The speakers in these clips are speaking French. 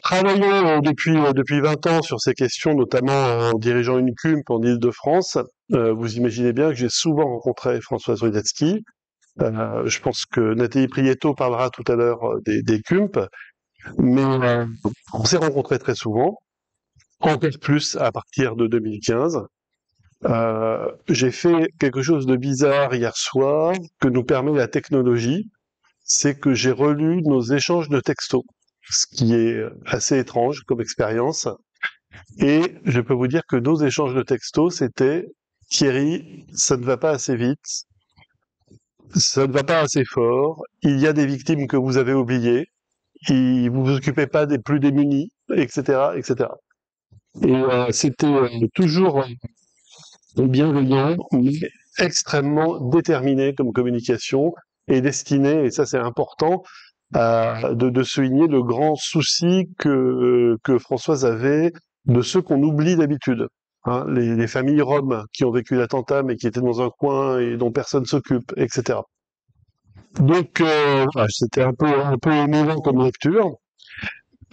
Travaillant depuis 20 ans sur ces questions, notamment en dirigeant une CUMP en Île-de-France, vous imaginez bien que j'ai souvent rencontré Françoise Rudetzky. Je pense que Nathalie Prieto parlera tout à l'heure des CUMP, mais on s'est rencontrés très souvent, encore plus à partir de 2015. J'ai fait quelque chose de bizarre hier soir que nous permet la technologie, c'est que j'ai relu nos échanges de textos, ce qui est assez étrange comme expérience. Et je peux vous dire que nos échanges de textos, c'était « Thierry, ça ne va pas assez vite, ça ne va pas assez fort, il y a des victimes que vous avez oubliées, et vous vous occupez pas des plus démunis, etc., etc. » Et c'était toujours bienveillant, mais extrêmement déterminé comme communication et destiné, et ça c'est important, de souligner le grand souci que Françoise avait de ceux qu'on oublie d'habitude. Hein, les familles roms qui ont vécu l'attentat mais qui étaient dans un coin et dont personne s'occupe, etc. Donc voilà, c'était un peu émouvant comme lecture.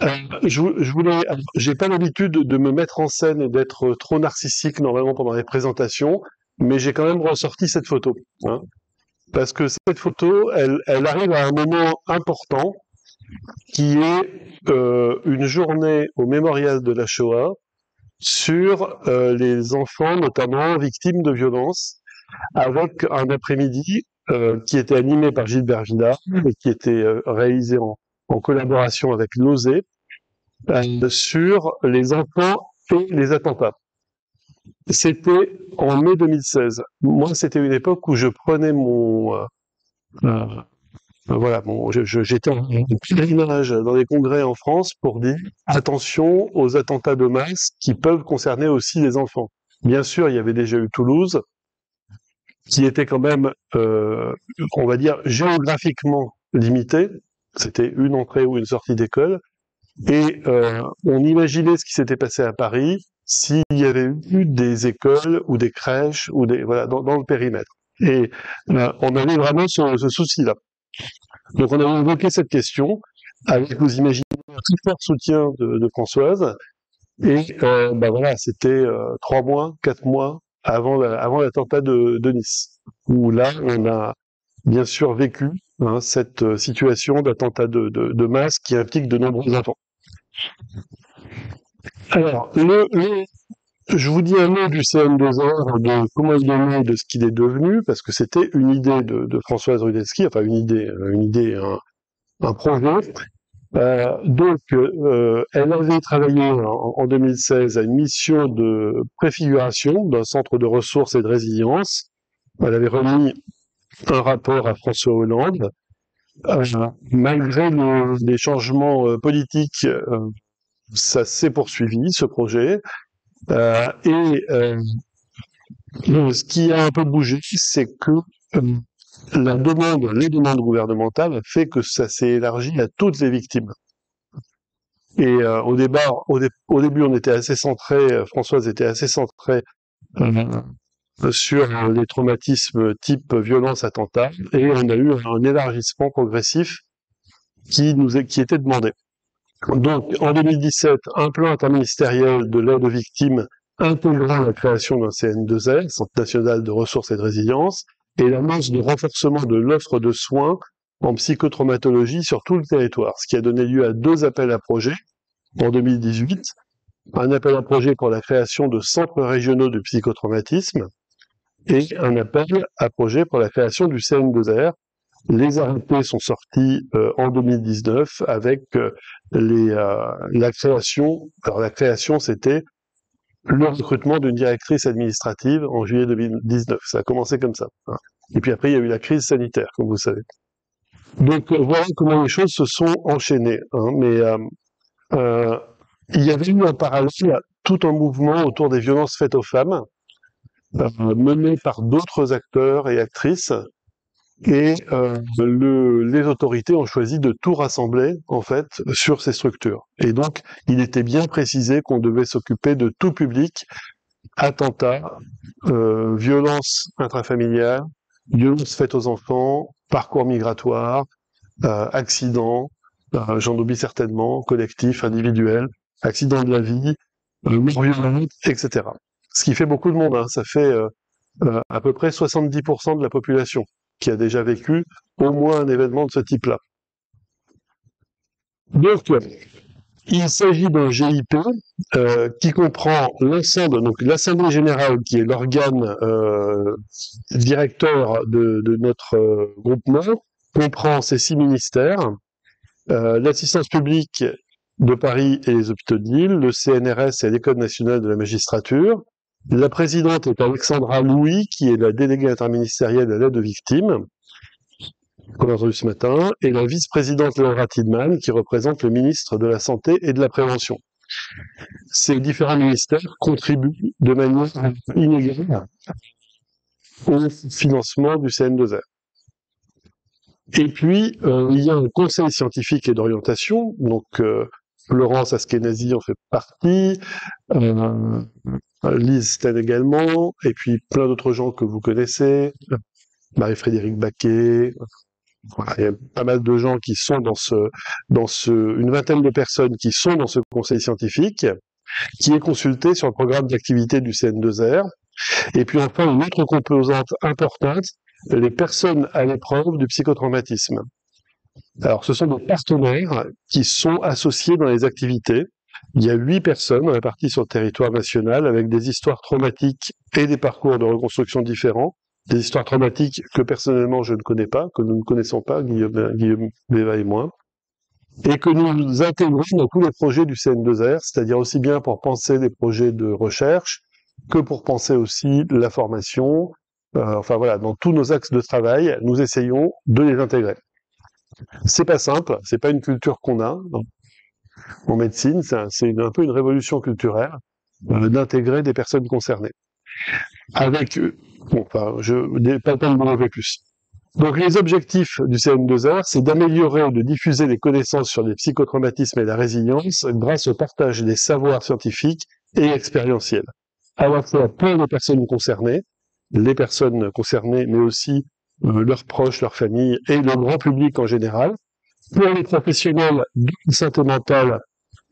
Je voulais, j'ai pas l'habitude de me mettre en scène et d'être trop narcissique normalement pendant les présentations, mais j'ai quand même ressorti cette photo, hein, parce que cette photo, elle arrive à un moment important, qui est une journée au mémorial de la Shoah sur les enfants, notamment victimes de violences, avec un après-midi qui était animé par Gilbert Villard et qui était réalisé en collaboration avec l'OSE sur les enfants et les attentats. C'était en mai 2016. Moi, c'était une époque où je prenais voilà, j'étais en pèlerinage dans les congrès en France pour dire attention aux attentats de masse qui peuvent concerner aussi les enfants. Bien sûr, il y avait déjà eu Toulouse, qui était quand même, on va dire, géographiquement limité. C'était une entrée ou une sortie d'école. Et on imaginait ce qui s'était passé à Paris s'il y avait eu des écoles ou des crèches ou voilà dans le périmètre. Et on avait vraiment ce souci-là. Donc on a évoqué cette question avec, vous imaginez, un très fort soutien de Françoise. Et voilà, c'était 3 mois, 4 mois avant l'attentat de Nice, où là on a bien sûr vécu cette situation d'attentat de masse qui implique de nombreux enfants. Alors, je vous dis un mot du CN2R, de comment il est né, de ce qu'il est devenu, parce que c'était une idée de Françoise Rudetzky, enfin un projet. Elle avait travaillé en 2016 à une mission de préfiguration d'un centre de ressources et de résilience. Elle avait remis un rapport à François Hollande. Malgré les changements politiques, ça s'est poursuivi, ce projet. Ce qui a un peu bougé, c'est que les demandes gouvernementales fait que ça s'est élargi à toutes les victimes. Et au début, on était assez centré, Françoise était assez centrée sur les traumatismes type violence, attentat, et on a eu un élargissement progressif qui était demandé. Donc, en 2017, un plan interministériel de l'aide aux victimes intégrant la création d'un CN2R, Centre national de ressources et de résilience, et l'annonce de renforcement de l'offre de soins en psychotraumatologie sur tout le territoire, ce qui a donné lieu à 2 appels à projets en 2018, un appel à projet pour la création de centres régionaux de psychotraumatisme et un appel à projet pour la création du CN2R. Les arrêtés sont sortis en 2019 avec la création. Alors la création, c'était le recrutement d'une directrice administrative en juillet 2019. Ça a commencé comme ça. Et puis après, il y a eu la crise sanitaire, comme vous savez. Donc voilà comment les choses se sont enchaînées. Mais il y avait eu en parallèle tout un mouvement autour des violences faites aux femmes, mené par d'autres acteurs et actrices. Et les autorités ont choisi de tout rassembler, en fait, sur ces structures. Et donc, il était bien précisé qu'on devait s'occuper de tout public, attentats, violences intrafamiliales, violences faites aux enfants, parcours migratoire, accidents, J'en oublie certainement, collectif, individuel, accident de la vie, mort violente, etc. Ce qui fait beaucoup de monde, hein. Ça fait à peu près 70% de la population qui a déjà vécu au moins un événement de ce type-là. Donc, il s'agit d'un GIP qui comprend l'ensemble, donc l'Assemblée générale, qui est l'organe directeur de notre groupement, comprend ces 6 ministères, l'assistance publique de Paris et les hôpitaux de Lille, le CNRS et l'École nationale de la magistrature. La présidente est Alexandra Louis, qui est la déléguée interministérielle à l'aide aux victimes, qu'on a entendu ce matin, et la vice-présidente Laura Tidman, qui représente le ministre de la Santé et de la Prévention. Ces différents ministères contribuent de manière inégale au financement du CN2R. Et puis, il y a un conseil scientifique et d'orientation, donc Florence Askenazi en fait partie, Lise Sten également, et puis plein d'autres gens que vous connaissez, Marie-Frédéric Baquet. Voilà, il y a pas mal de gens qui sont une vingtaine de personnes qui sont dans ce conseil scientifique, qui est consulté sur le programme d'activité du CN2R. Et puis enfin, une autre composante importante, les personnes à l'épreuve du psychotraumatisme. Alors, ce sont des partenaires qui sont associés dans les activités. Il y a 8 personnes réparties sur le territoire national avec des histoires traumatiques et des parcours de reconstruction différents. Des histoires traumatiques que personnellement je ne connais pas, que nous ne connaissons pas, Guillaume Béva et moi, et que nous intégrons dans tous les projets du CN2R, c'est-à-dire aussi bien pour penser des projets de recherche que pour penser aussi la formation. Enfin voilà, dans tous nos axes de travail, nous essayons de les intégrer. C'est pas simple, c'est pas une culture qu'on a en médecine, c'est un peu une révolution culturelle d'intégrer des personnes concernées. Avec, bon, enfin, pas le temps de m'en plus. Donc les objectifs du CN2R, c'est d'améliorer et de diffuser les connaissances sur les psychotraumatismes et la résilience grâce au partage des savoirs scientifiques et expérientiels. À la fois pour les personnes concernées, mais aussi leurs proches, leurs familles et le grand public en général, pour les professionnels de la santé mentale,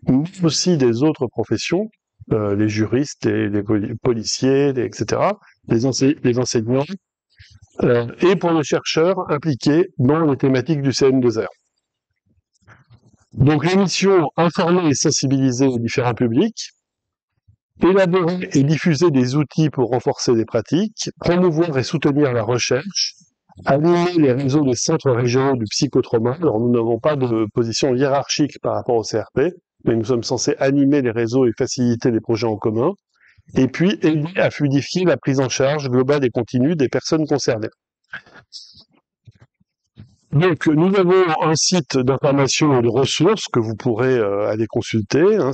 mais aussi des autres professions, les juristes, les policiers, etc., les enseignants, et pour les chercheurs impliqués dans les thématiques du CN2R. Donc l'émission informer et sensibiliser les différents publics, élaborer et diffuser des outils pour renforcer les pratiques, promouvoir et soutenir la recherche, animer les réseaux des centres régionaux du psychotrauma. Alors nous n'avons pas de position hiérarchique par rapport au CRP, mais nous sommes censés animer les réseaux et faciliter les projets en commun, et puis aider à fluidifier la prise en charge globale et continue des personnes concernées. Donc, nous avons un site d'information et de ressources que vous pourrez aller consulter, hein,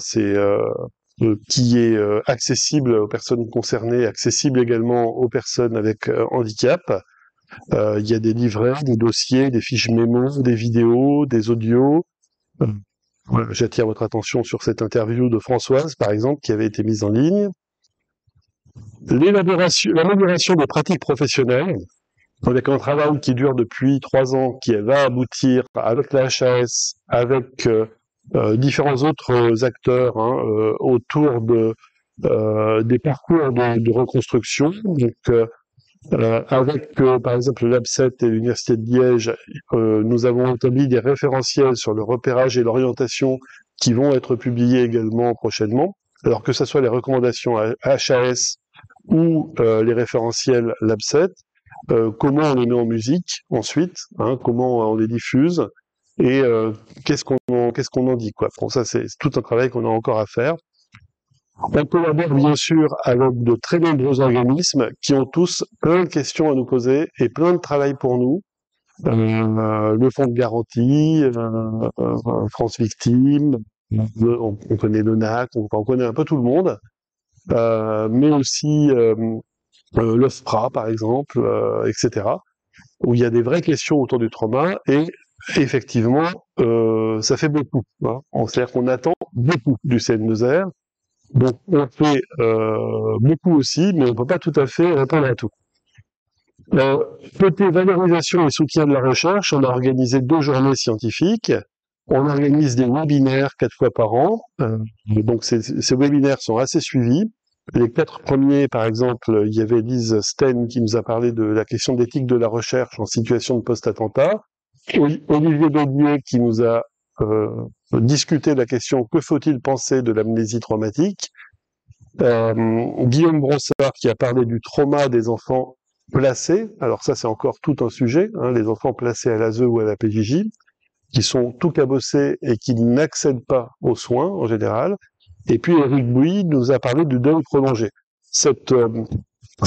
qui est accessible aux personnes concernées, accessible également aux personnes avec handicap. Il y a des livrets, des dossiers, des fiches mémo, des vidéos, des audios. Voilà, j'attire votre attention sur cette interview de Françoise, par exemple, qui avait été mise en ligne. L'amélioration des pratiques professionnelles, avec un travail qui dure depuis 3 ans, qui va aboutir avec la HAS, avec différents autres acteurs autour des parcours de reconstruction. Donc, avec, par exemple, l'ABCET et l'Université de Liège, nous avons établi des référentiels sur le repérage et l'orientation qui vont être publiés également prochainement. Alors que ce soit les recommandations HAS ou les référentiels LabSet, comment on les met en musique ensuite, comment on les diffuse et qu'est-ce qu'on en dit, quoi. Bon, ça c'est tout un travail qu'on a encore à faire. On collabore bien sûr avec de très nombreux organismes qui ont tous plein de questions à nous poser et plein de travail pour nous. Le fonds de garantie, France Victime, on connaît le NAC, on connaît un peu tout le monde, mais aussi l'OFPRA par exemple, etc., où il y a des vraies questions autour du trauma et effectivement, ça fait beaucoup. C'est-à-dire qu'on attend beaucoup du CN2R. Donc on fait beaucoup aussi, mais on ne peut pas tout à fait répondre à tout. Côté valorisation et soutien de la recherche, on a organisé 2 journées scientifiques On organise des webinaires 4 fois par an. Donc ces webinaires sont assez suivis. Les 4 premiers, par exemple, il y avait Lise Sten qui nous a parlé de la question d'éthique de la recherche en situation de post-attentat. Olivier Daudier qui nous a discuté de la question que faut-il penser de l'amnésie traumatique. Guillaume Bronsard qui a parlé du trauma des enfants placés. Alors ça, c'est encore tout un sujet, hein, les enfants placés à l'ASE ou à la PJJ, qui sont tout cabossés et qui n'accèdent pas aux soins en général. Et puis Éric Bouy nous a parlé du deuil prolongé. Ces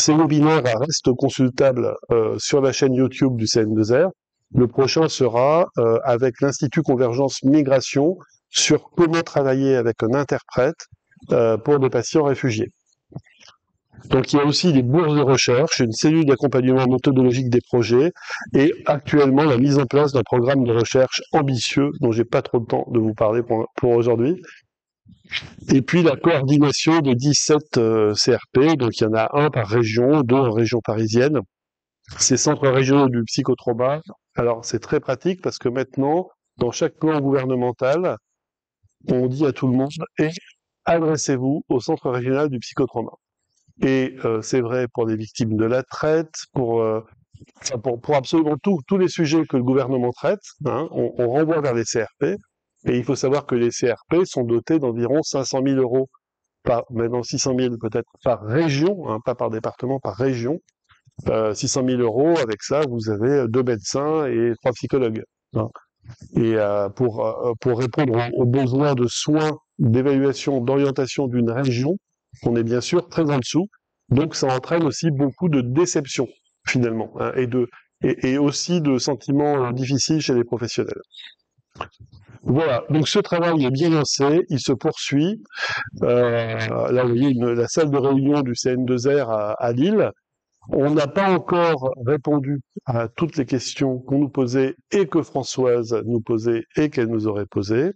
webinaires restent consultables sur la chaîne YouTube du CN2R. Le prochain sera avec l'Institut Convergence Migration sur comment travailler avec un interprète pour des patients réfugiés. Donc il y a aussi des bourses de recherche, une cellule d'accompagnement méthodologique des projets et actuellement la mise en place d'un programme de recherche ambitieux dont j'ai pas trop de temps de vous parler pour aujourd'hui. Et puis la coordination de 17 CRP, donc il y en a un par région, 2 en région parisienne. Ces centres régionaux du psychotrauma, alors c'est très pratique parce que maintenant, dans chaque plan gouvernemental, on dit à tout le monde et adressez-vous au centre régional du psychotrauma. Et c'est vrai pour les victimes de la traite, pour absolument tous les sujets que le gouvernement traite, hein, on renvoie vers les CRP. Et il faut savoir que les CRP sont dotés d'environ 500 000 euros, maintenant 600 000 peut-être par région, hein, pas par département, par région. 600 000 euros, avec ça, vous avez 2 médecins et 3 psychologues. Hein. Et pour répondre aux besoins de soins, d'évaluation, d'orientation d'une région, on est bien sûr très en dessous. Donc ça entraîne aussi beaucoup de déception, finalement, hein, et aussi de sentiments difficiles chez les professionnels. Voilà, donc ce travail est bien lancé, il se poursuit. Là, vous voyez la salle de réunion du CN2R à Lille. On n'a pas encore répondu à toutes les questions qu'on nous posait et que Françoise nous posait et qu'elle nous aurait posées.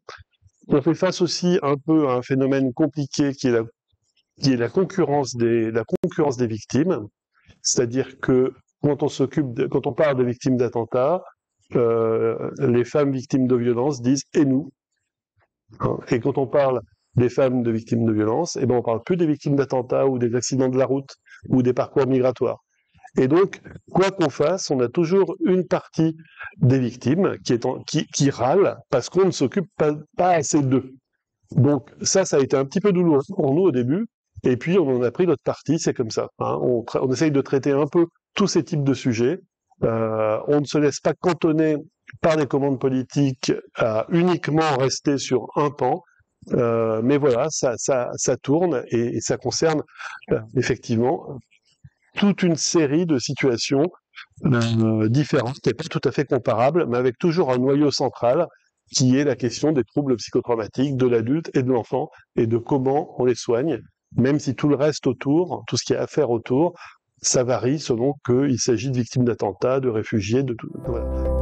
On fait face aussi un peu à un phénomène compliqué qui est la concurrence des victimes. C'est-à-dire que quand on parle de victimes d'attentats, les femmes victimes de violences disent « et nous ». Et quand on parle des femmes de victimes de violences, eh ben on parle plus des victimes d'attentats ou des accidents de la route ou des parcours migratoires. Et donc, quoi qu'on fasse, on a toujours une partie des victimes qui râle parce qu'on ne s'occupe pas assez d'eux. Donc ça a été un petit peu douloureux pour nous au début, et puis on en a pris notre parti, c'est comme ça. Hein. On essaye de traiter un peu tous ces types de sujets. On ne se laisse pas cantonner par les commandes politiques à uniquement rester sur un pan. Mais voilà, ça tourne et ça concerne effectivement toute une série de situations différentes, qui n'est pas tout à fait comparable, mais avec toujours un noyau central qui est la question des troubles psychotraumatiques de l'adulte et de l'enfant et de comment on les soigne, même si tout le reste autour, tout ce qui est à faire autour, ça varie selon qu'il s'agit de victimes d'attentats, de réfugiés, de tout. Voilà.